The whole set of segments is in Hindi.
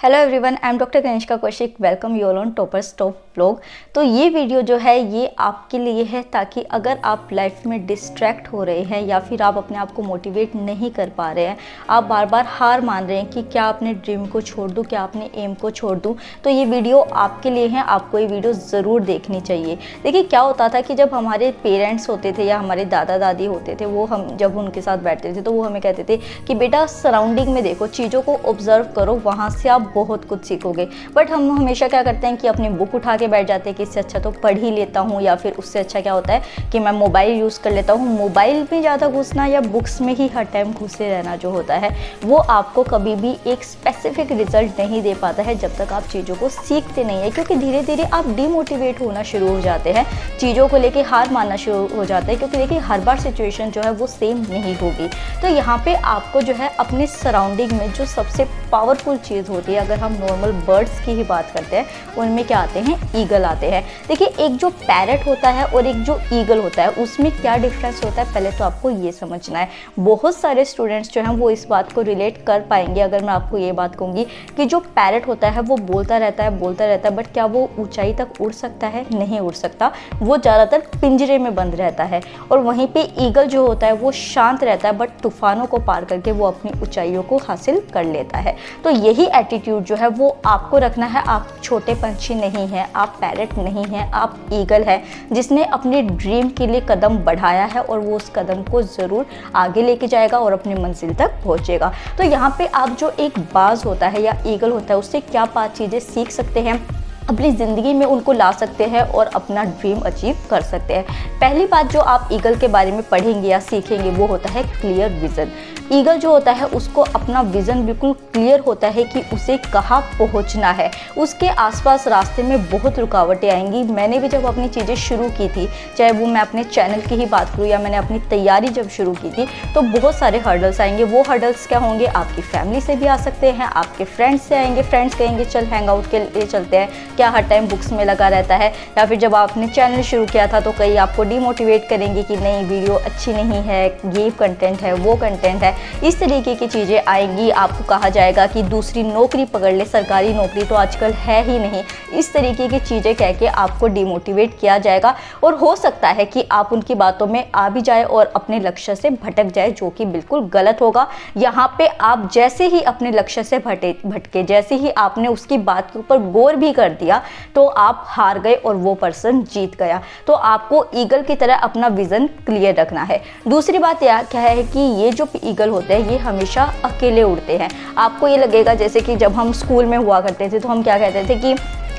Hello everyone, I am doctor Kanishka Kaushik. Welcome you all on toppers top blog. तो ये वीडियो जो है ये आपके लिए है ताकि अगर आप लाइफ में डिस्ट्रैक्ट हो रहे हैं या फिर आप अपने आप को मोटिवेट नहीं कर पा रहे हैं, आप बार बार हार मान रहे हैं कि क्या अपने ड्रीम को छोड़ दूं, क्या अपने एम को छोड़ दूं, तो ये वीडियो आपके लिए है। आपको ये वीडियो ज़रूर देखनी चाहिए। देखिए क्या होता था कि जब हमारे पेरेंट्स होते थे या हमारे दादा दादी होते थे, वो हम जब उनके साथ बैठते थे तो वो हमें कहते थे कि बेटा सराउंडिंग में देखो, चीज़ों को ऑब्जर्व करो, वहाँ से आप बहुत कुछ सीखोगे। बट हम हमेशा क्या करते हैं कि अपनी बुक उठा के बैठ जाते हैं कि इससे अच्छा तो पढ़ ही लेता हूँ, या फिर उससे अच्छा क्या होता है कि मैं मोबाइल यूज़ कर लेता हूँ। मोबाइल में ज़्यादा घुसना या बुक्स में ही हर टाइम घुसे रहना जो होता है वो आपको कभी भी एक स्पेसिफिक रिजल्ट नहीं दे पाता है जब तक आप चीज़ों को सीखते नहीं है, क्योंकि धीरे धीरे आप डिमोटिवेट होना शुरू हो जाते हैं, चीज़ों को लेके हार मानना शुरू हो जाते हैं। क्योंकि देखिए हर बार सिचुएशन जो है वो सेम नहीं होगी। तो यहाँ पे आपको जो है अपने सराउंडिंग में जो सबसे पावरफुल चीज़ होती है, अगर हम नॉर्मल बर्ड्स की ही बात करते हैं, उनमें क्या आते हैं, ईगल आते हैं। देखिए एक जो पैरट होता है और एक जो ईगल होता है उसमें क्या डिफरेंस होता है, पहले तो आपको ये समझना है। बहुत सारे स्टूडेंट्स जो हैं वो इस बात को रिलेट कर पाएंगे अगर मैं आपको ये बात कहूँगी कि जो पैरट होता है वो बोलता रहता है, बट क्या वो ऊंचाई तक उड़ सकता है? नहीं उड़ सकता, वो ज़्यादातर पिंजरे में बंद रहता है। और वहीं पे ईगल जो होता है वो शांत रहता है, बट तूफानों को पार करके वो अपनी ऊंचाइयों को हासिल कर लेता है। तो यही एटीट्यूड जो है वो आपको रखना है। आप छोटे पंछी नहीं हैं, आप पैरट नहीं हैं, आप ईगल है जिसने अपने ड्रीम के लिए कदम बढ़ाया है और वो उस कदम को ज़रूर आगे लेके जाएगा और अपनी मंजिल तक पहुंचेगा। तो यहाँ पे आप जो एक बाज होता है या ईगल होता है उससे क्या 5 चीज़ें सीख सकते हैं, अपनी ज़िंदगी में उनको ला सकते हैं और अपना ड्रीम अचीव कर सकते हैं। पहली बात जो आप ईगल के बारे में पढ़ेंगे या सीखेंगे वो होता है क्लियर विज़न। ईगल जो होता है उसको अपना विज़न बिल्कुल क्लियर होता है कि उसे कहाँ पहुँचना है। उसके आसपास रास्ते में बहुत रुकावटें आएंगी। मैंने भी जब अपनी चीज़ें शुरू की थी, चाहे वो मैं अपने चैनल की ही बात करूँ या मैंने अपनी तैयारी जब शुरू की थी, तो बहुत सारे हर्डल्स आएंगे। वो हर्डल्स क्या होंगे, आपकी फैमिली से भी आ सकते हैं, आपके फ्रेंड्स से आएंगे। फ्रेंड्स कहेंगे चल हैंग आउट के लिए चलते हैं, क्या हर टाइम बुक्स में लगा रहता है। या फिर जब आपने चैनल शुरू किया था तो कई आपको डिमोटिवेट करेंगे कि नहीं वीडियो अच्छी नहीं है, ये कंटेंट है, वो कंटेंट है। इस तरीके की चीज़ें आएंगी। आपको कहा जाएगा कि दूसरी नौकरी पकड़ ले, सरकारी नौकरी तो आजकल है ही नहीं। इस तरीके की चीज़ें कह के आपको डिमोटिवेट किया जाएगा और हो सकता है कि आप उनकी बातों में आ भी जाए और अपने लक्ष्य से भटक जाए, जो कि बिल्कुल गलत होगा। यहाँ पे आप जैसे ही अपने लक्ष्य से भटके, जैसे ही आपने उसकी बात के ऊपर गौर भी कर दिया तो आप हार गए और वो पर्सन जीत गया। तो आपको ईगल की तरह अपना विज़न क्लियर रखना है। दूसरी बात यह क्या है कि ये जो ईगल होते हैं ये हमेशा अकेले उड़ते हैं। आपको ये लगेगा जैसे कि जब हम स्कूल में हुआ करते थे तो हम क्या कहते थे कि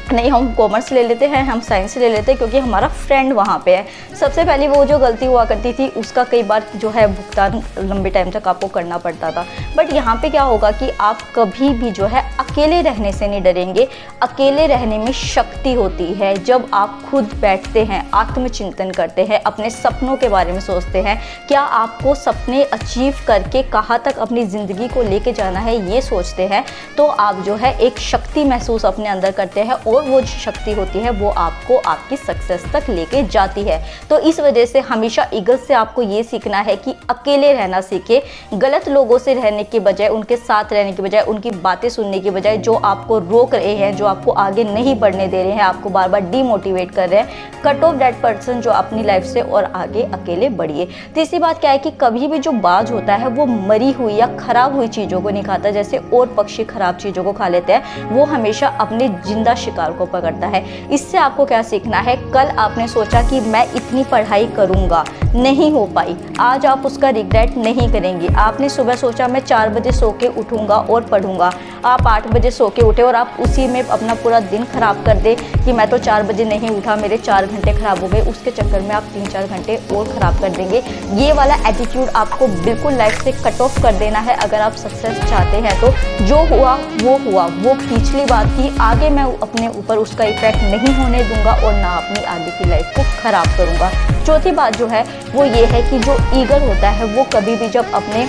नहीं हम कॉमर्स ले लेते हैं, हम साइंस ले लेते हैं क्योंकि हमारा फ्रेंड वहाँ पे है। सबसे पहले वो जो गलती हुआ करती थी उसका कई बार जो है भुगतान लंबे टाइम तक आपको करना पड़ता था। बट यहाँ पे क्या होगा कि आप कभी भी जो है अकेले रहने से नहीं डरेंगे। अकेले रहने में शक्ति होती है। जब आप खुद बैठते हैं, आत्मचिंतन करते हैं, अपने सपनों के बारे में सोचते हैं, क्या आपको सपने अचीव करके कहाँ तक अपनी ज़िंदगी को लेके जाना है ये सोचते हैं, तो आप जो है एक शक्ति महसूस अपने अंदर करते हैं और वो जो शक्ति होती है वो आपको आपकी सक्सेस तक लेके जाती है। तो इस वजह से हमेशा ईगल से आपको ये सीखना है कि अकेले रहना सीखे। गलत लोगों से रहने के बजाय, उनके साथ रहने के बजाय, उनकी बातें सुनने के बजाय, जो आपको रोक रहे हैं, जो आपको आगे नहीं बढ़ने दे रहे हैं, आपको बार बार डिमोटिवेट कर रहे हैं, कट ऑफ दैट पर्सन जो अपनी लाइफ से और आगे अकेले बढ़िए। तीसरी बात क्या है कि कभी भी जो बाज होता है वो मरी हुई या खराब हुई चीज़ों को नहीं खाता। जैसे और पक्षी खराब चीज़ों को खा लेते हैं, वो हमेशा अपने जिंदा शिकार को पकड़ता है। इससे आपको क्या सीखना है, कल आपने सोचा कि मैं इतनी पढ़ाई करूंगा, नहीं हो पाई, आज आप उसका रिग्रेट नहीं करेंगे। आपने सुबह सोचा मैं 4 बजे सो के उठूंगा और पढ़ूंगा, आप 8 बजे सो के उठे और आप उसी में अपना पूरा दिन खराब कर दे कि मैं तो 4 बजे नहीं उठा, मेरे 4 घंटे खराब हो गए। उसके चक्कर में आप 3-4 घंटे और खराब कर देंगे। ये वाला एटीट्यूड आपको बिल्कुल लाइफ से कट ऑफ कर देना है अगर आप सक्सेस चाहते हैं। तो जो हुआ, वो पिछली बात थी, आगे मैं अपने ऊपर उसका इफेक्ट नहीं होने दूंगा और ना अपनी आगे की लाइफ को खराब करूंगा। चौथी बात जो है वो ये है कि जो ईगल होता है वो कभी भी जब अपने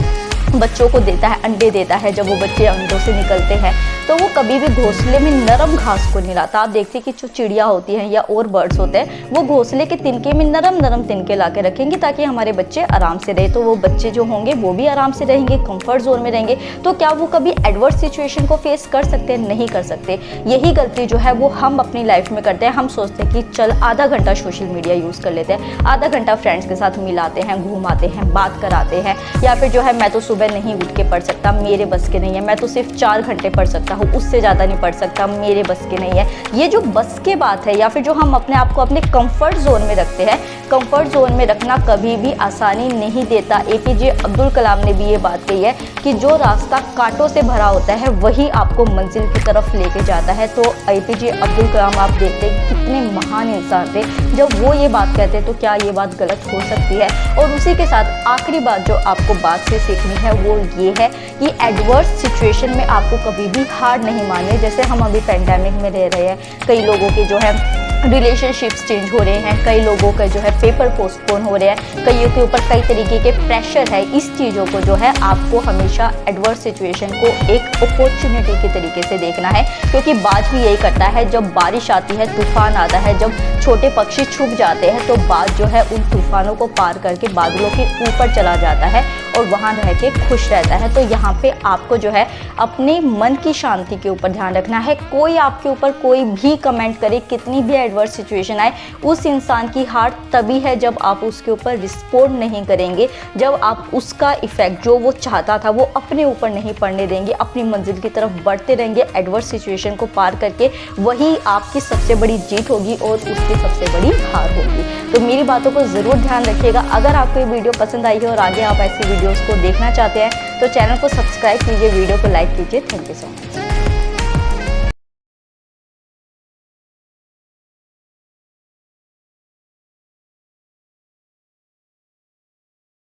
बच्चों को देता है, अंडे देता है, जब वो बच्चे अंडों से निकलते हैं तो वो कभी भी घोंसले में नरम घास को नहीं लाता। आप देखते कि जो चिड़िया होती हैं या और बर्ड्स होते हैं वो घोंसले के तिनके में नरम नरम तिनके ला के रखेंगे ताकि हमारे बच्चे आराम से रहे। तो वो बच्चे जो होंगे वो भी आराम से रहेंगे, कंफर्ट जोन में रहेंगे। तो क्या वो कभी एडवर्स सिचुएशन को फेस कर सकते हैं? नहीं कर सकते। यही गलती जो है वो हम अपनी लाइफ में करते हैं। हम सोचते हैं कि चल आधा घंटा सोशल मीडिया यूज़ कर लेते हैं, आधा घंटा फ्रेंड्स के साथ मिलाते हैं, घूमाते हैं, बात कराते हैं, या फिर जो है मैं तो सुबह नहीं उठ के पढ़ सकता, मेरे बस के नहीं है, मैं तो सिर्फ 4 घंटे पढ़ सकता हूँ, उससे ज़्यादा नहीं पढ़ सकता, मेरे बस के नहीं है। ये जो बस के बात है या फिर जो हम अपने आप को अपने कंफर्ट जोन में रखते हैं, कंफर्ट जोन में रखना कभी भी आसानी नहीं देता। एपीजे अब्दुल कलाम ने भी ये बात कही है कि जो रास्ता कांटों से भरा होता है वही आपको मंजिल की तरफ लेके जाता है। तो एपीजे अब्दुल कलाम आप देखते हैं कितने महान इंसान थे, जब वो ये बात कहते हैं तो क्या ये बात गलत हो सकती है? और उसी के साथ आखिरी बात जो आपको बात से सीखनी है वो ये है कि एडवर्स सिचुएशन में आपको कभी भी हार नहीं माननी। जैसे हम अभी पेंडेमिक में रह रहे हैं, कई लोगों के जो है रिलेशनशिप्स चेंज हो रहे हैं, कई लोगों का जो है पेपर पोस्टपोन हो रहे हैं, कईयों के ऊपर कई तरीके के प्रेशर है। इस चीज़ों को जो है आपको हमेशा एडवर्स सिचुएशन को एक अपॉर्चुनिटी के तरीके से देखना है, क्योंकि बाज भी यही करता है। जब बारिश आती है, तूफान आता है, जब छोटे पक्षी छुप जाते हैं तो बाज जो है उन तूफानों को पार करके बादलों के ऊपर चला जाता है और वहाँ रह के खुश रहता है। तो यहाँ पे आपको जो है अपने मन की शांति के ऊपर ध्यान रखना है। कोई आपके ऊपर कोई भी कमेंट करे, कितनी भी एडवर्स सिचुएशन आए, उस इंसान की हार तभी है जब आप उसके ऊपर रिस्पॉन्ड नहीं करेंगे, जब आप उसका इफेक्ट जो वो चाहता था वो अपने ऊपर नहीं पड़ने देंगे, अपनी मंजिल की तरफ बढ़ते रहेंगे एडवर्स सिचुएशन को पार करके। वही आपकी सबसे बड़ी जीत होगी और उसकी सबसे बड़ी हार होगी। तो मेरी बातों को ज़रूर ध्यान रखिएगा। अगर आपको ये वीडियो पसंद आई है और आगे आप ऐसी वीडियोज़ को देखना चाहते हैं तो चैनल को सब्सक्राइब कीजिए, वीडियो को लाइक कीजिए। Thank you so much.